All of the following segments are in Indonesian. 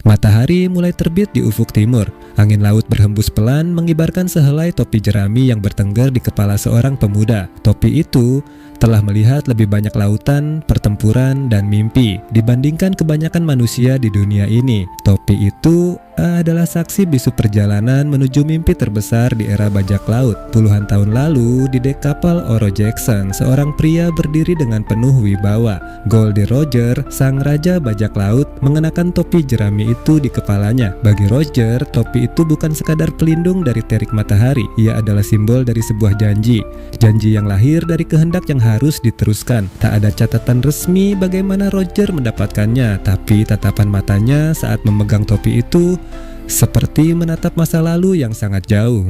Matahari mulai terbit di ufuk timur. Angin laut berhembus pelan mengibarkan sehelai topi jerami yang bertengger di kepala seorang pemuda. Topi itu telah melihat lebih banyak lautan, pertempuran, dan mimpi dibandingkan kebanyakan manusia di dunia ini. Topi itu adalah saksi bisu perjalanan menuju mimpi terbesar di era bajak laut. Puluhan tahun lalu, di dek kapal Oro Jackson, seorang pria berdiri dengan penuh wibawa. Goldie Roger, sang raja bajak laut, mengenakan topi jerami itu di kepalanya. Bagi Roger, topi itu bukan sekadar pelindung dari terik matahari. Ia adalah simbol dari sebuah janji. Janji yang lahir dari kehendak yang harus diteruskan. Tak ada catatan resmi bagaimana Roger mendapatkannya, tapi tatapan matanya saat memegang topi itu seperti menatap masa lalu yang sangat jauh.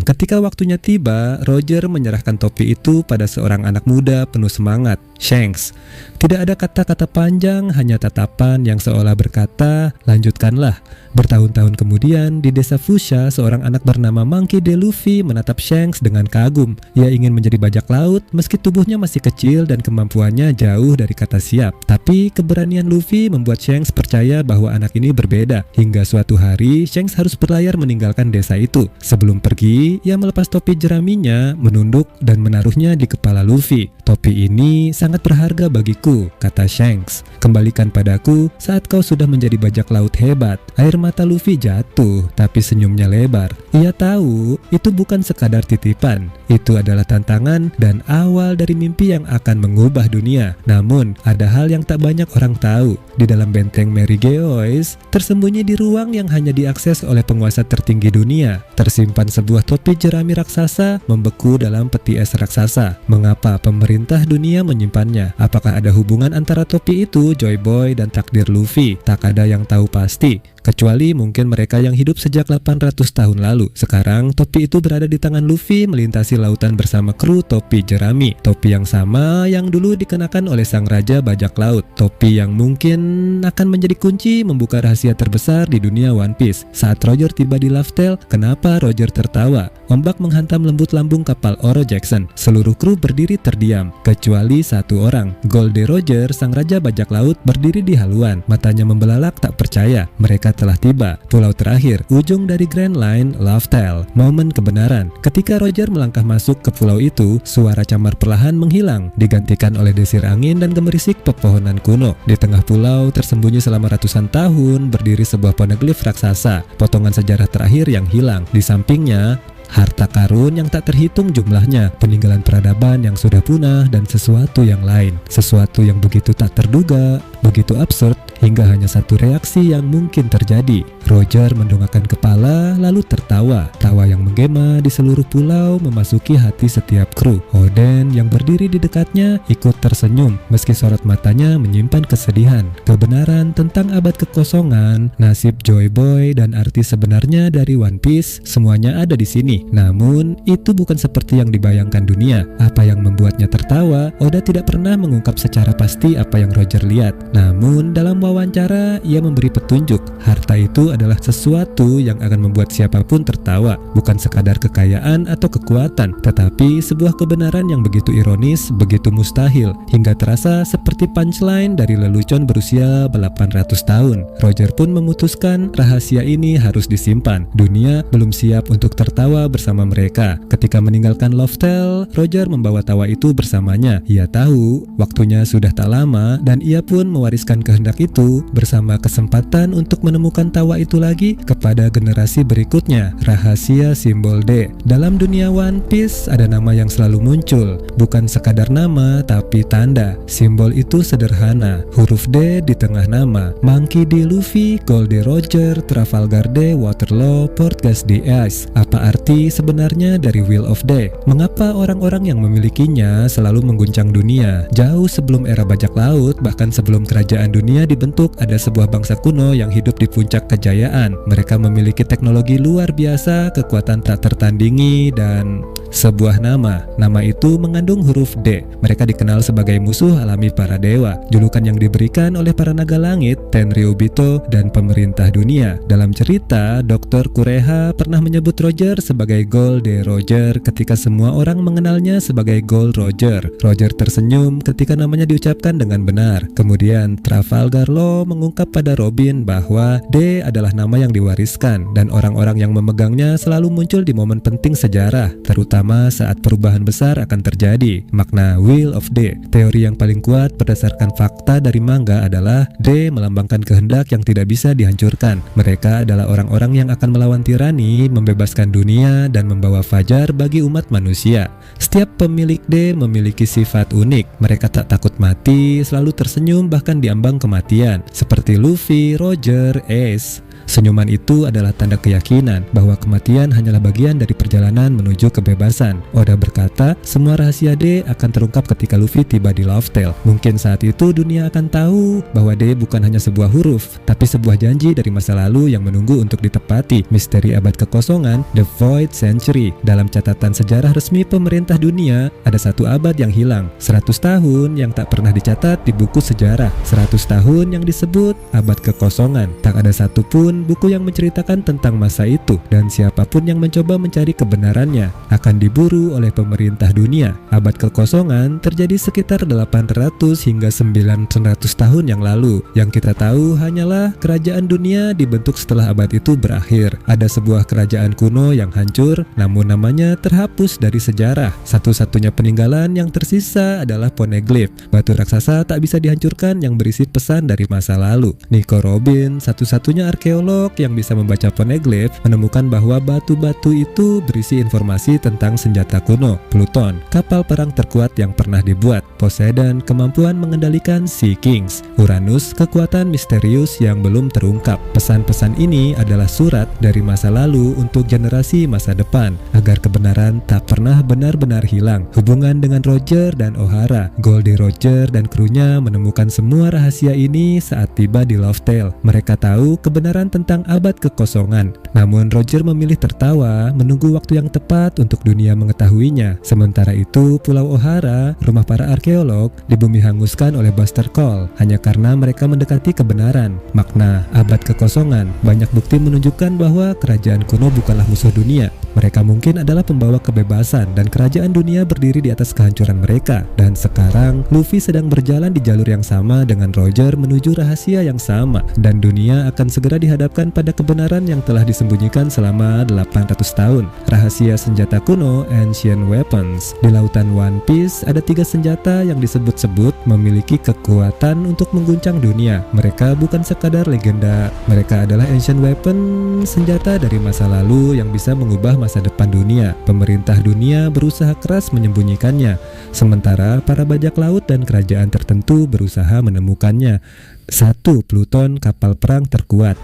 Ketika waktunya tiba, Roger menyerahkan topi itu pada seorang anak muda penuh semangat, Shanks. Tidak ada kata-kata panjang, hanya tatapan yang seolah berkata, "Lanjutkanlah." Bertahun-tahun kemudian, di desa Fuchsia, seorang anak bernama Monkey D. Luffy menatap Shanks dengan kagum. Ia ingin menjadi bajak laut meski tubuhnya masih kecil dan kemampuannya jauh dari kata siap. Tapi keberanian Luffy membuat Shanks percaya bahwa anak ini berbeda. Hingga suatu hari, Shanks harus berlayar meninggalkan desa itu. Sebelum pergi, ia melepas topi jeraminya, menunduk dan menaruhnya di kepala Luffy. "Topi ini sangat berharga bagiku," kata Shanks. "Kembalikan padaku saat kau sudah menjadi bajak laut hebat." Air mata Luffy jatuh, tapi senyumnya lebar. Ia tahu itu bukan sekadar titipan. Itu adalah tantangan dan awal dari mimpi yang akan mengubah dunia. Namun, ada hal yang tak banyak orang tahu. Di dalam benteng Mary Geoise, tersembunyi di ruang yang hanya diakses oleh penguasa tertinggi dunia, tersimpan sebuah topi jerami raksasa membeku dalam peti es raksasa. Mengapa pemerintah dunia menyimpannya? Apakah ada hubungan antara topi itu, Joy Boy, dan takdir Luffy? Tak ada yang tahu pasti, kecuali mungkin mereka yang hidup sejak 800 tahun lalu. Sekarang, topi itu berada di tangan Luffy melintasi lautan bersama kru topi jerami. Topi yang sama yang dulu dikenakan oleh sang raja bajak laut. Topi yang mungkin akan menjadi kunci membuka rahasia terbesar di dunia One Piece. Saat Roger tiba di Laugh-Tale, kenapa Roger tertawa? Ombak menghantam lembut lambung kapal Oro Jackson. Seluruh kru berdiri terdiam, kecuali satu orang. Goldie Roger, sang raja bajak laut, berdiri di haluan. Matanya membelalak tak percaya. Mereka telah tiba. Pulau terakhir, ujung dari Grand Line, Laugh-Tale. Momen kebenaran. Ketika Roger melangkah masuk ke pulau itu, suara camar perlahan menghilang, digantikan oleh desir angin dan gemerisik pepohonan kuno. Di tengah pulau, tersembunyi selama ratusan tahun, berdiri sebuah poneglyph raksasa, potongan sejarah terakhir yang hilang. Di sampingnya, harta karun yang tak terhitung jumlahnya, peninggalan peradaban yang sudah punah, dan sesuatu yang lain. Sesuatu yang begitu tak terduga, begitu absurd, hingga hanya satu reaksi yang mungkin terjadi. Roger mendongakkan kepala lalu tertawa. Tawa yang menggema di seluruh pulau memasuki hati setiap kru. Oden yang berdiri di dekatnya ikut tersenyum meski sorot matanya menyimpan kesedihan. Kebenaran tentang abad kekosongan, nasib Joy Boy, dan arti sebenarnya dari One Piece, semuanya ada di sini. Namun, itu bukan seperti yang dibayangkan dunia. Apa yang membuatnya tertawa? Oda tidak pernah mengungkap secara pasti apa yang Roger lihat. Namun, dalam wawancara, ia memberi petunjuk. Harta itu adalah sesuatu yang akan membuat siapapun tertawa. Bukan sekadar kekayaan atau kekuatan, tetapi sebuah kebenaran yang begitu ironis, begitu mustahil, hingga terasa seperti punchline dari lelucon berusia 800 tahun. Roger pun memutuskan rahasia ini harus disimpan. Dunia belum siap untuk tertawa bersama mereka. Ketika meninggalkan Laugh-Tale, Roger membawa tawa itu bersamanya. Ia tahu waktunya sudah tak lama dan ia pun mewariskan kehendak itu bersama kesempatan untuk menemukan tawa itu lagi kepada generasi berikutnya. Rahasia simbol D. Dalam dunia One Piece ada nama yang selalu muncul, bukan sekadar nama tapi tanda. Simbol itu sederhana, huruf D di tengah nama. Monkey D. Luffy, Goldie Roger, Trafalgar D, Waterloo, Port Gas D Ice. Apa arti sebenarnya dari Wheel of D? Mengapa orang-orang yang memilikinya selalu mengguncang dunia? Jauh sebelum era bajak laut, bahkan sebelum kerajaan dunia dibentuk, ada sebuah bangsa kuno yang hidup di puncak kejayaan kejayaan. Mereka memiliki teknologi luar biasa, kekuatan tak tertandingi, dan sebuah nama. Nama itu mengandung huruf D. Mereka dikenal sebagai musuh alami para dewa. Julukan yang diberikan oleh para naga langit, Tenryubito, dan pemerintah dunia. Dalam cerita, Dr. Kureha pernah menyebut Roger sebagai Gold Roger ketika semua orang mengenalnya sebagai Gold Roger. Roger tersenyum ketika namanya diucapkan dengan benar. Kemudian Trafalgar Law mengungkap pada Robin bahwa D adalah nama yang diwariskan, dan orang-orang yang memegangnya selalu muncul di momen penting sejarah, terutama saat perubahan besar akan terjadi. Makna Will of D. Teori yang paling kuat berdasarkan fakta dari manga adalah D melambangkan kehendak yang tidak bisa dihancurkan. Mereka adalah orang-orang yang akan melawan tirani, membebaskan dunia, dan membawa fajar bagi umat manusia. Setiap pemilik D memiliki sifat unik. Mereka tak takut mati, selalu tersenyum bahkan diambang kematian. Seperti Luffy, Roger, Ace. Senyuman itu adalah tanda keyakinan bahwa kematian hanyalah bagian dari perjalanan menuju kebebasan. Oda berkata, semua rahasia D akan terungkap ketika Luffy tiba di Laugh-Tale. Mungkin saat itu dunia akan tahu bahwa D bukan hanya sebuah huruf, tapi sebuah janji dari masa lalu yang menunggu untuk ditepati. Misteri abad kekosongan, The Void Century. Dalam catatan sejarah resmi pemerintah dunia, ada satu abad yang hilang. 100 tahun yang tak pernah dicatat di buku sejarah. 100 tahun yang disebut abad kekosongan. Tak ada satupun buku yang menceritakan tentang masa itu, dan siapapun yang mencoba mencari kebenarannya akan diburu oleh pemerintah dunia. Abad kekosongan terjadi sekitar 800 hingga 900 tahun yang lalu. Yang kita tahu hanyalah kerajaan dunia dibentuk setelah abad itu berakhir. Ada sebuah kerajaan kuno yang hancur, namun namanya terhapus dari sejarah. Satu-satunya peninggalan yang tersisa adalah Poneglyph, batu raksasa tak bisa dihancurkan yang berisi pesan dari masa lalu. Nico Robin, satu-satunya arkeolog yang bisa membaca Poneglyph, menemukan bahwa batu-batu itu berisi informasi tentang senjata kuno, Pluton, kapal perang terkuat yang pernah dibuat, Poseidon, kemampuan mengendalikan Sea Kings, Uranus, kekuatan misterius yang belum terungkap. Pesan-pesan ini adalah surat dari masa lalu untuk generasi masa depan, agar kebenaran tak pernah benar-benar hilang. Hubungan dengan Roger dan O'Hara, Goldie Roger dan krunya menemukan semua rahasia ini saat tiba di Laugh-Tale. Mereka tahu kebenaran tentang abad kekosongan. Namun Roger memilih tertawa, menunggu waktu yang tepat untuk dunia mengetahuinya. Sementara itu, Pulau O'Hara, rumah para arkeolog, di bumi hanguskan oleh Buster Call hanya karena mereka mendekati kebenaran. Makna abad kekosongan, banyak bukti menunjukkan bahwa kerajaan kuno bukanlah musuh dunia. Mereka mungkin adalah pembawa kebebasan, dan kerajaan dunia berdiri di atas kehancuran mereka. Dan sekarang, Luffy sedang berjalan di jalur yang sama dengan Roger menuju rahasia yang sama, dan dunia akan segera dihadapkan pada kebenaran yang telah disembunyikan selama 800 tahun. Rahasia senjata kuno, Ancient Weapons. Di lautan One Piece ada 3 senjata yang disebut-sebut memiliki kekuatan untuk mengguncang dunia. Mereka bukan sekadar legenda, mereka adalah Ancient Weapon, senjata dari masa lalu yang bisa mengubah masa depan dunia. Pemerintah dunia berusaha keras menyembunyikannya, sementara para bajak laut dan kerajaan tertentu berusaha menemukannya. 1. Pluton, kapal perang terkuat.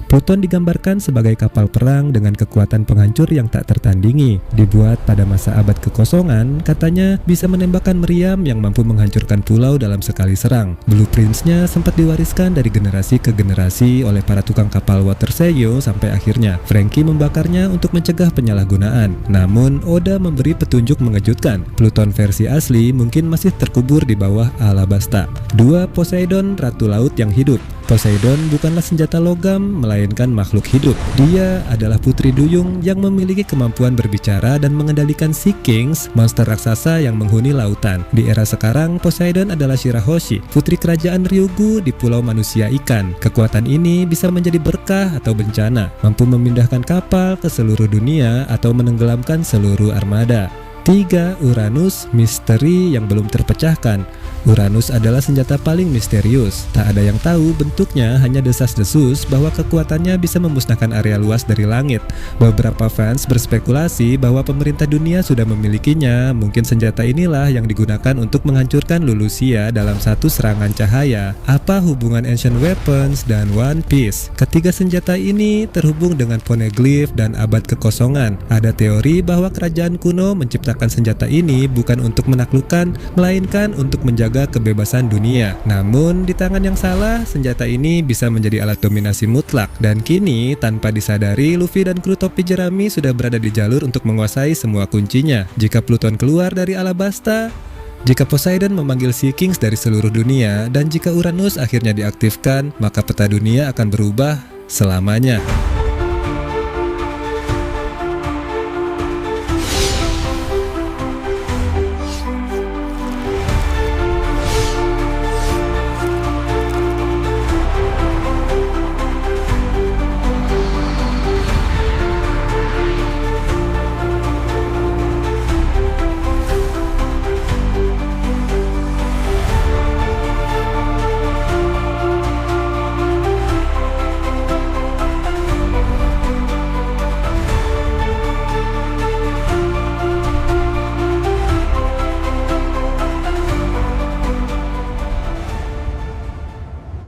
Pluton digambarkan sebagai kapal perang dengan kekuatan penghancur yang tak tertandingi. Dibuat pada masa abad kekosongan, katanya bisa menembakkan meriam yang mampu menghancurkan pulau dalam sekali serang. Blueprints-nya sempat diwariskan dari generasi ke generasi oleh para tukang kapal water seiyo sampai akhirnya Franky membakarnya untuk mencegah penyalahgunaan. Namun, Oda memberi petunjuk mengejutkan. Pluton versi asli mungkin masih terkubur di bawah Alabasta. 2. Poseidon, ratu laut yang hidup. Poseidon bukanlah senjata logam, melainkan makhluk hidup. Dia adalah putri duyung yang memiliki kemampuan berbicara dan mengendalikan Sea Kings, monster raksasa yang menghuni lautan. Di era sekarang, Poseidon adalah Shirahoshi, putri kerajaan Ryugu di pulau manusia ikan. Kekuatan ini bisa menjadi berkah atau bencana, mampu memindahkan kapal ke seluruh dunia atau menenggelamkan seluruh armada. 3. Uranus, misteri yang belum terpecahkan. Uranus adalah senjata paling misterius. Tak ada yang tahu bentuknya, hanya desas-desus bahwa kekuatannya bisa memusnahkan area luas dari langit. Beberapa fans berspekulasi bahwa pemerintah dunia sudah memilikinya. Mungkin senjata inilah yang digunakan untuk menghancurkan Lulusia dalam satu serangan cahaya. Apa hubungan Ancient Weapons dan One Piece? Ketiga senjata ini terhubung dengan Poneglyph dan abad kekosongan. Ada teori bahwa kerajaan kuno menciptakan senjata ini bukan untuk menaklukkan, melainkan untuk menjaga menjaga kebebasan dunia. Namun, di tangan yang salah, senjata ini bisa menjadi alat dominasi mutlak. Dan kini, tanpa disadari, Luffy dan kru topi jerami sudah berada di jalur untuk menguasai semua kuncinya. Jika Pluton keluar dari Alabasta, jika Poseidon memanggil Sea Kings dari seluruh dunia, dan jika Uranus akhirnya diaktifkan, maka peta dunia akan berubah selamanya.